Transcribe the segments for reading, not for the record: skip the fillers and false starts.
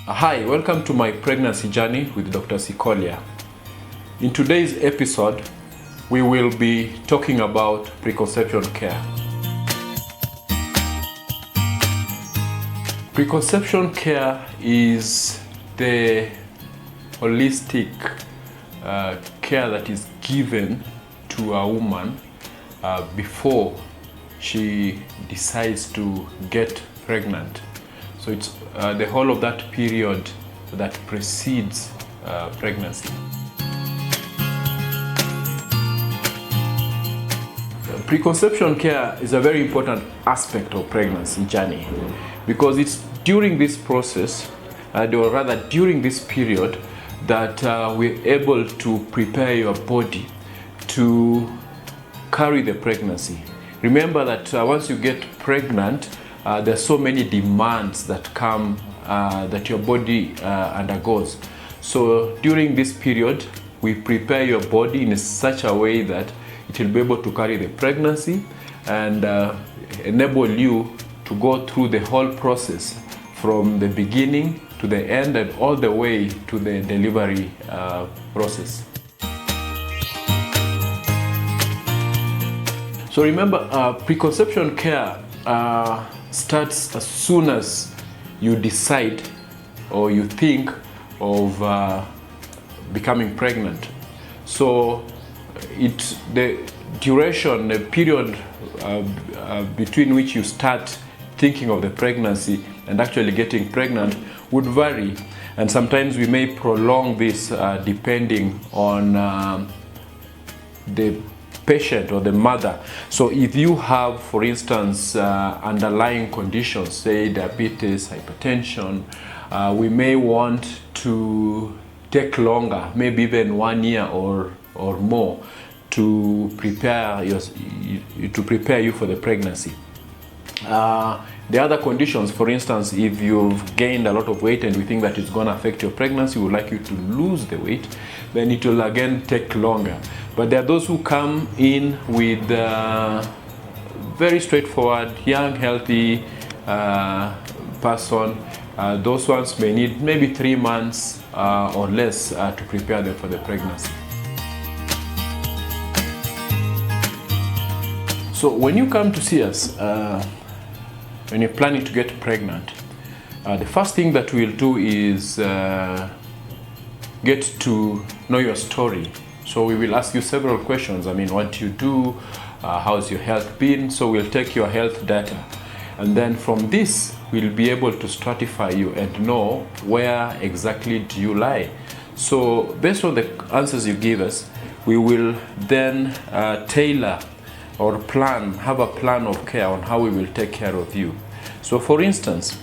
Hi, welcome to my pregnancy journey with Dr. Sikolia. In today's episode, we will be talking about preconception care. Preconception care is the holistic care that is given to a woman before she decides to get pregnant. So it's the whole of that period that precedes pregnancy. Preconception care is a very important aspect of pregnancy journey because it's during this process, or rather during this period, that we're able to prepare your body to carry the pregnancy. Remember that once you get pregnant, there are so many demands that come, that your body undergoes. So during this period, we prepare your body in such a way that it will be able to carry the pregnancy and enable you to go through the whole process from the beginning to the end and all the way to the delivery process. So remember, preconception care starts as soon as you decide or you think of becoming pregnant. So the duration, the period between which you start thinking of the pregnancy and actually getting pregnant would vary, and sometimes we may prolong this depending on the patient or the mother. So if you have, for instance, underlying conditions, say diabetes, hypertension, we may want to take longer, maybe even 1 year or more, to prepare you for the pregnancy. The other conditions, for instance, if you've gained a lot of weight and we think that it's going to affect your pregnancy, we would like you to lose the weight, then it will again take longer. But there are those who come in with very straightforward, young, healthy person. Those ones may need maybe 3 months or less to prepare them for the pregnancy. So when you come to see us, when you're planning to get pregnant, the first thing that we'll do is get to know your story. So we will ask you several questions. What do you do? How's your health been? So we'll take your health data. And then from this, we'll be able to stratify you and know where exactly do you lie. So based on the answers you give us, we will then tailor or have a plan of care on how we will take care of you. So for instance,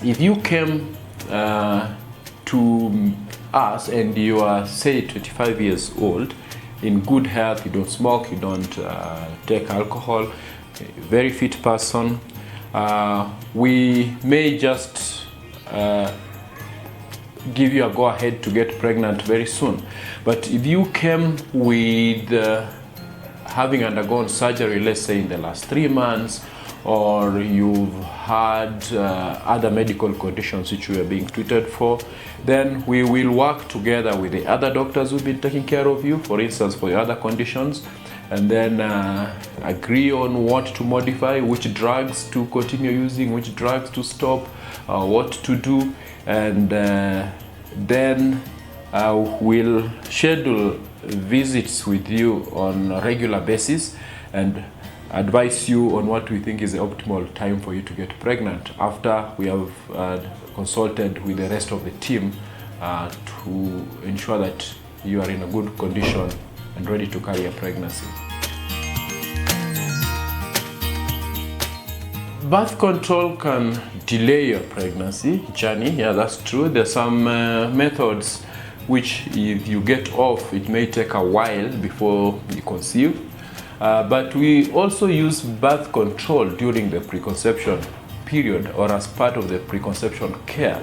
if you came to us and you are, say, 25 years old, in good health, you don't smoke, you don't take alcohol, a very fit person, we may just give you a go-ahead to get pregnant very soon. But if you came with having undergone surgery, let's say in the last 3 months, or you've had other medical conditions which you are being treated for, then we will work together with the other doctors who've been taking care of you, for instance, for your other conditions, and then agree on what to modify, which drugs to continue using, which drugs to stop, what to do, and then we'll schedule visits with you on a regular basis and advise you on what we think is the optimal time for you to get pregnant after we have consulted with the rest of the team to ensure that you are in a good condition and ready to carry a pregnancy. Birth control can delay your pregnancy journey. Yeah, that's true. There's some methods which, if you get off, it may take a while before you conceive. But we also use birth control during the preconception period or as part of the preconception care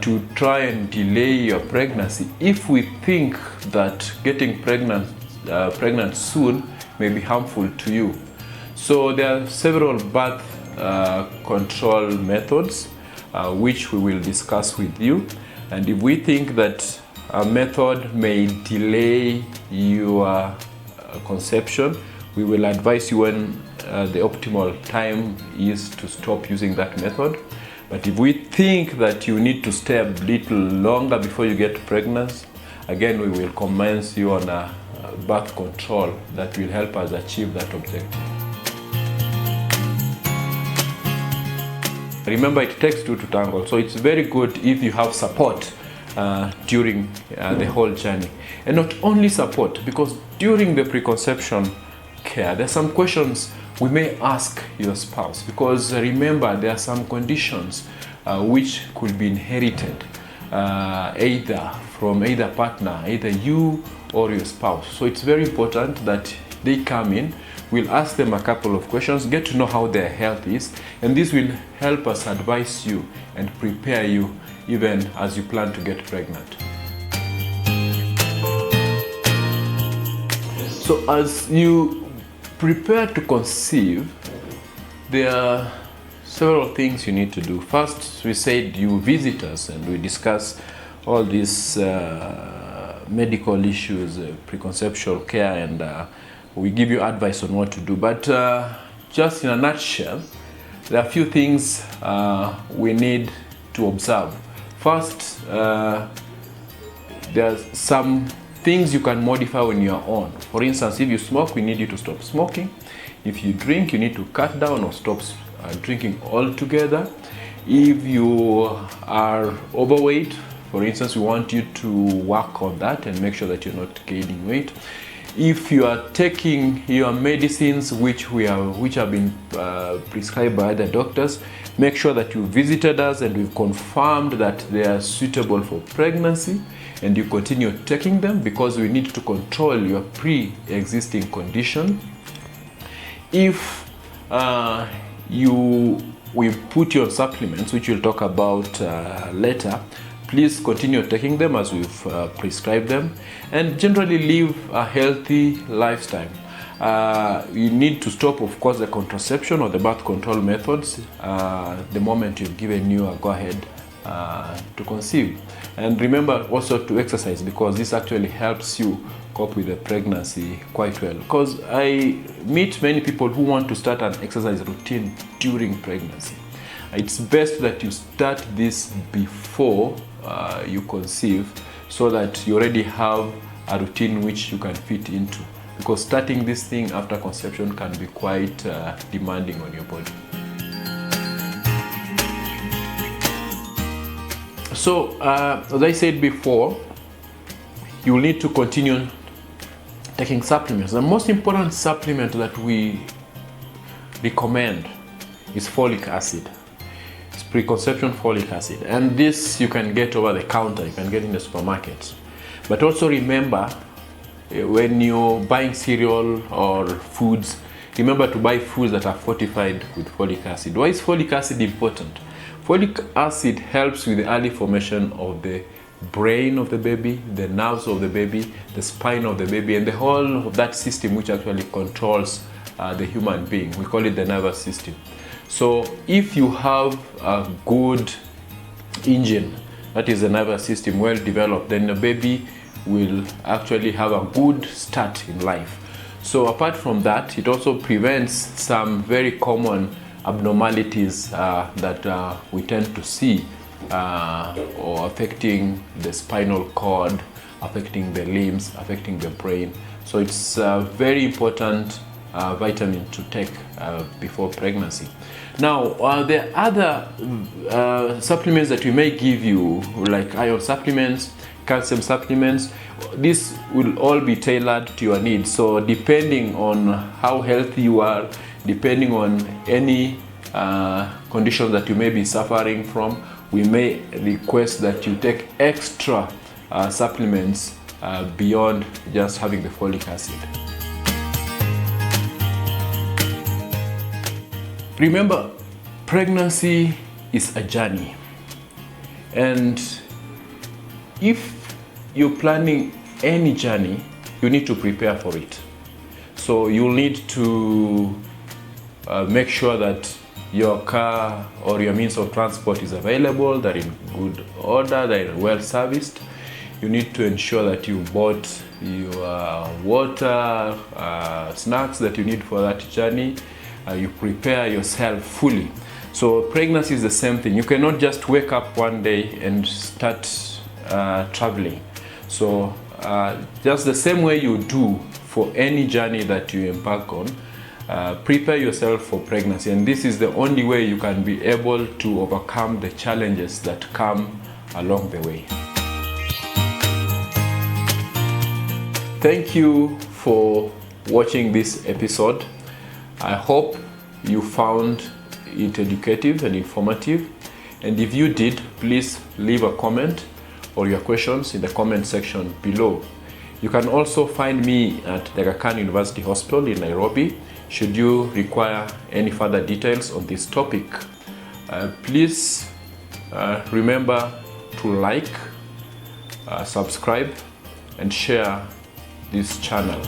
to try and delay your pregnancy if we think that getting pregnant soon may be harmful to you. So there are several birth control methods. which we will discuss with you. And if we think that a method may delay your conception, we will advise you when the optimal time is to stop using that method. But if we think that you need to stay a little longer before you get pregnant, again, we will commence you on a birth control that will help us achieve that objective. Remember, it takes two to tango, so it's very good if you have support during the whole journey. And not only support, because during the preconception care, there are some questions we may ask your spouse, because remember, there are some conditions which could be inherited either from either partner, either you or your spouse. So it's very important that they come in. We'll ask them a couple of questions, get to know how their health is, and this will help us advise you and prepare you even as you plan to get pregnant. So as you prepare to conceive, there are several things you need to do. First, we said you visit us and we discuss all these medical issues, preconceptual care, and we give you advice on what to do. But just in a nutshell, there are a few things we need to observe. First, there are some things you can modify on your own. For instance, if you smoke, we need you to stop smoking. If you drink, you need to cut down or stop drinking altogether. If you are overweight, for instance, we want you to work on that and make sure that you're not gaining weight. If you are taking your medicines which have been prescribed by other doctors, make sure that you visited us and we've confirmed that they are suitable for pregnancy, and you continue taking them, because we need to control your pre-existing condition. If we put you on supplements, which we'll talk about later, please continue taking them as we've prescribed them, and generally live a healthy lifestyle. You need to stop, of course, the contraception or the birth control methods the moment you've given you a go-ahead to conceive. And remember also to exercise, because this actually helps you cope with the pregnancy quite well. Because I meet many people who want to start an exercise routine during pregnancy. It's best that you start this before you conceive, so that you already have a routine which you can fit into, because starting this thing after conception can be quite demanding on your body. So as I said before, you will need to continue taking supplements. The most important supplement that we recommend is folic acid. It's preconception folic acid, and this you can get over the counter, you can get in the supermarkets. But also remember, when you're buying cereal or foods, remember to buy foods that are fortified with folic acid. Why is folic acid important? Folic acid helps with the early formation of the brain of the baby, the nerves of the baby, the spine of the baby, and the whole of that system which actually controls the human being. We call it the nervous system. So if you have a good engine, that is the nervous system, well developed, then the baby will actually have a good start in life. So apart from that, it also prevents some very common abnormalities that we tend to see or affecting the spinal cord, affecting the limbs, affecting the brain. So it's a very important vitamin to take before pregnancy. Now, there are other supplements that we may give you, like iron supplements, calcium supplements. This will all be tailored to your needs. So depending on how healthy you are, depending on any condition that you may be suffering from, we may request that you take extra supplements beyond just having the folic acid. Remember, pregnancy is a journey, and if you're planning any journey, you need to prepare for it. So you'll need to make sure that your car or your means of transport is available, they're in good order, they're well serviced. You need to ensure that you bought your water, snacks that you need for that journey. You prepare yourself fully. So pregnancy is the same thing. You cannot just wake up one day and start traveling. So just the same way you do for any journey that you embark on, prepare yourself for pregnancy. And this is the only way you can be able to overcome the challenges that come along the way. Thank you for watching this episode. I hope you found it educative and informative. And if you did, please leave a comment or your questions in the comment section below. You can also find me at the Aga Khan University Hospital in Nairobi should you require any further details on this topic. Please remember to like, subscribe, and share this channel.